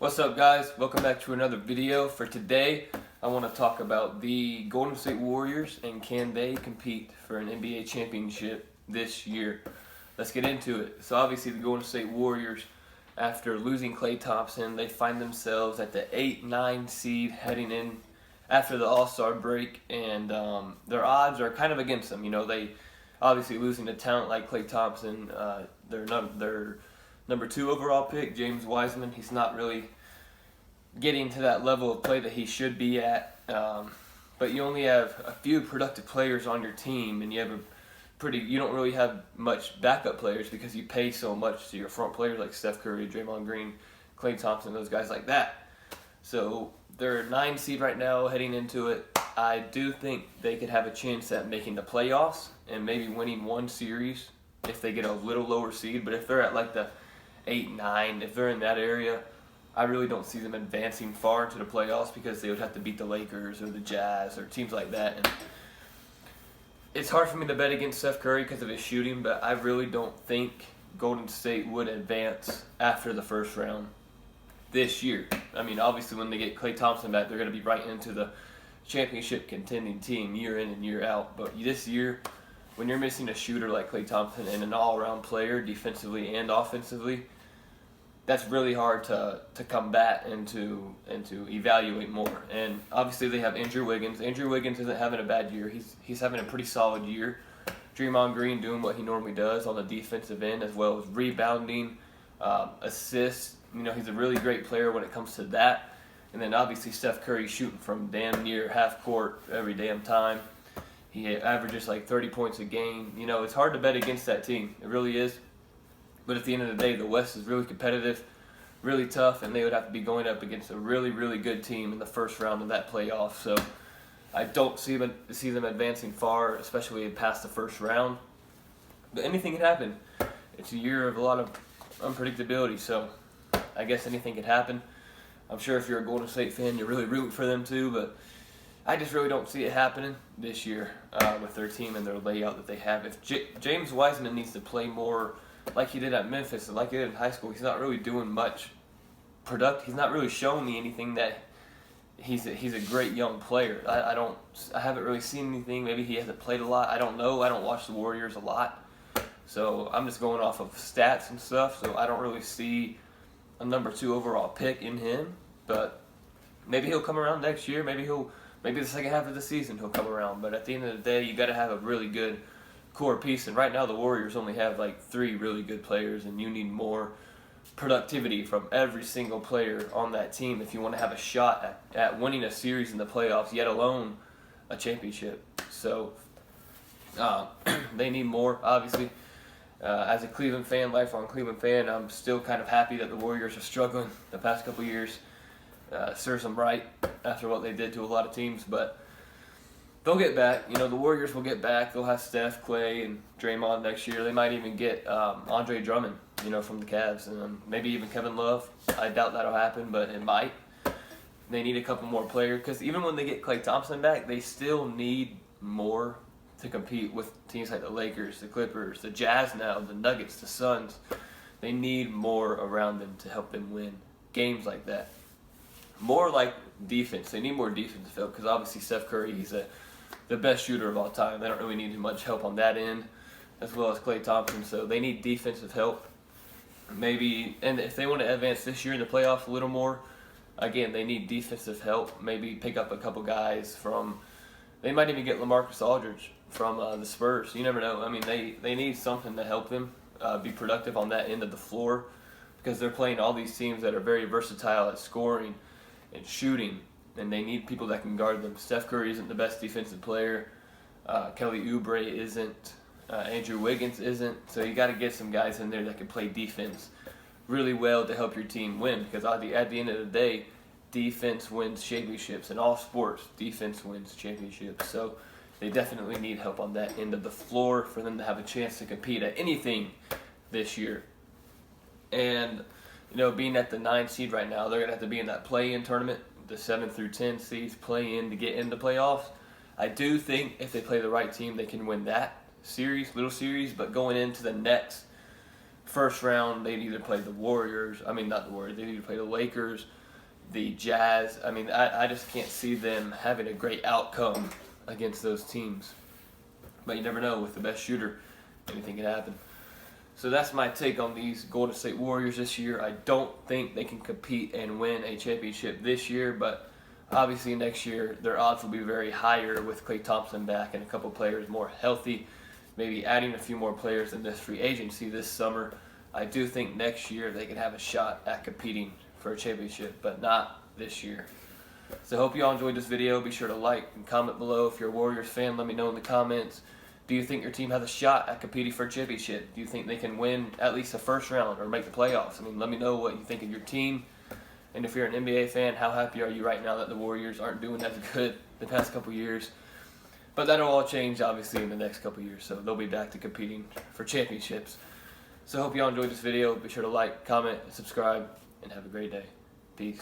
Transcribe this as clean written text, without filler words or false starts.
What's up, guys? Welcome back to another video. For today, I want to talk about the Golden State Warriors and can they compete for an NBA championship this year. Let's get into it. So obviously the Golden State Warriors, after losing Klay Thompson, they find themselves at the 8-9 seed heading in after the All-Star break, and their odds are kind of against them. You know, they obviously losing a talent like Klay Thompson, their number 2 overall pick, James Wiseman, he's not really getting to that level of play that he should be at. But you only have a few productive players on your team, and you don't really have much backup players because you pay so much to your front players like Steph Curry, Draymond Green, Klay Thompson, those guys like that. So they're 9 seed right now heading into it. I do think they could have a chance at making the playoffs and maybe winning one series if they get a little lower seed. But if they're at like the 8-9, if they're in that area, I really don't see them advancing far into the playoffs because they would have to beat the Lakers or the Jazz or teams like that. And it's hard for me to bet against Steph Curry because of his shooting, but I really don't think Golden State would advance after the first round this year. I mean, obviously when they get Klay Thompson back, they're going to be right into the championship contending team year in and year out. But this year, when you're missing a shooter like Klay Thompson and an all-around player defensively and offensively, that's really hard to combat and to evaluate more. And obviously they have Andrew Wiggins. Andrew Wiggins isn't having a bad year. He's having a pretty solid year. Draymond Green doing what he normally does on the defensive end, as well as rebounding, assists. You know, he's a really great player when it comes to that. And then obviously Steph Curry shooting from damn near half court every damn time. He averages like 30 points a game. You know, it's hard to bet against that team. It really is. But at the end of the day, the West is really competitive, really tough, and they would have to be going up against a really, really good team in the first round of that playoff. So I don't see them advancing far, especially past the first round. But anything can happen. It's a year of a lot of unpredictability, so I guess anything could happen. I'm sure if you're a Golden State fan, you're really rooting for them too, but I just really don't see it happening this year with their team and their layout that they have. If James Wiseman needs to play more like he did at Memphis and like he did in high school, he's not really doing much productive. He's not really showing me anything that he's a great young player. I haven't really seen anything. Maybe he hasn't played a lot. I don't know. I don't watch the Warriors a lot, so I'm just going off of stats and stuff. So I don't really see a number 2 overall pick in him. But maybe he'll come around next year. Maybe the second half of the season he'll come around. But at the end of the day, you got to have a really good core piece, and right now the Warriors only have like 3 really good players, and you need more productivity from every single player on that team if you want to have a shot at winning a series in the playoffs, yet alone a championship. So they need more, obviously. As a Cleveland fan, lifelong Cleveland fan, I'm still kind of happy that the Warriors are struggling the past couple years. Serves them right after what they did to a lot of teams, but they'll get back. You know, the Warriors will get back. They'll have Steph, Klay, and Draymond next year. They might even get Andre Drummond, you know, from the Cavs, and maybe even Kevin Love. I doubt that'll happen, but it might. They need a couple more players because even when they get Klay Thompson back, they still need more to compete with teams like the Lakers, the Clippers, the Jazz now, the Nuggets, the Suns. They need more around them to help them win games like that. More like defense. They need more defensive help because obviously Steph Curry, he's the best shooter of all time. They don't really need much help on that end, as well as Klay Thompson. So they need defensive help. Maybe, and if they want to advance this year in the playoffs a little more, again, they need defensive help. Maybe pick up a couple guys from, they might even get LaMarcus Aldridge from the Spurs. You never know. I mean, they need something to help them be productive on that end of the floor because they're playing all these teams that are very versatile at scoring and shooting, and they need people that can guard them. Steph Curry isn't the best defensive player. Kelly Oubre isn't. Andrew Wiggins isn't. So you got to get some guys in there that can play defense really well to help your team win. Because at the end of the day, defense wins championships. In all sports, defense wins championships. So they definitely need help on that end of the floor for them to have a chance to compete at anything this year. And you know, being at the 9 seed right now, they're going to have to be in that play-in tournament. The 7 through 10 seeds play in to get into playoffs. I do think if they play the right team, they can win that little series. But going into the next first round, they'd either play the Warriors. I mean, not the Warriors. They'd either play the Lakers, the Jazz. I mean, I just can't see them having a great outcome against those teams. But you never know. With the best shooter, anything can happen. So that's my take on these Golden State Warriors this year. I don't think they can compete and win a championship this year, but obviously next year their odds will be very higher with Klay Thompson back and a couple players more healthy, maybe adding a few more players in this free agency this summer. I do think next year they can have a shot at competing for a championship, but not this year. So I hope you all enjoyed this video. Be sure to like and comment below. If you're a Warriors fan, let me know in the comments. Do you think your team has a shot at competing for a championship? Do you think they can win at least the first round or make the playoffs? I mean, let me know what you think of your team. And if you're an NBA fan, how happy are you right now that the Warriors aren't doing as good the past couple years? But that'll all change, obviously, in the next couple years. So they'll be back to competing for championships. So I hope you all enjoyed this video. Be sure to like, comment, and subscribe, and have a great day. Peace.